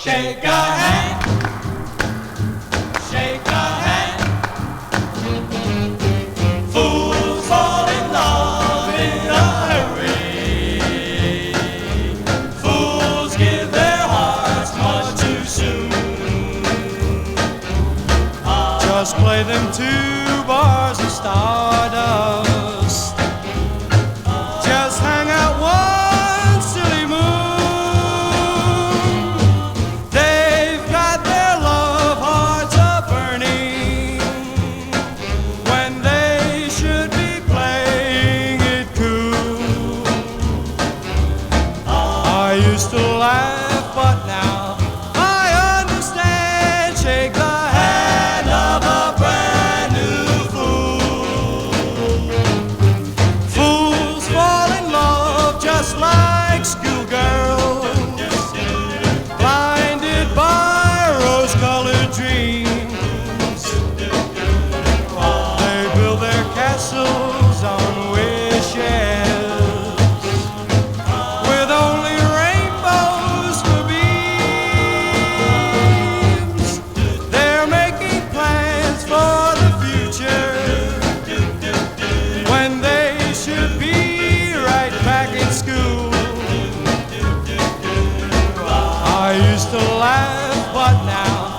Shake a hand, shake a hand. Fools fall in love in a hurry. Fools give their hearts much too soon. Just play them 2 bars of stardust. Just hang out one silly moon. They've got their love hearts a-burning when they should be playing it cool. I used to laugh, but now I understand. Shake the hand of a brand new fool. Fools fall in love just like schoolgirls, blinded by rose-colored dreams. They build their castles on wishes with only rainbows for beams. They're making plans for the future when they should be right back in school. I used to laugh, but now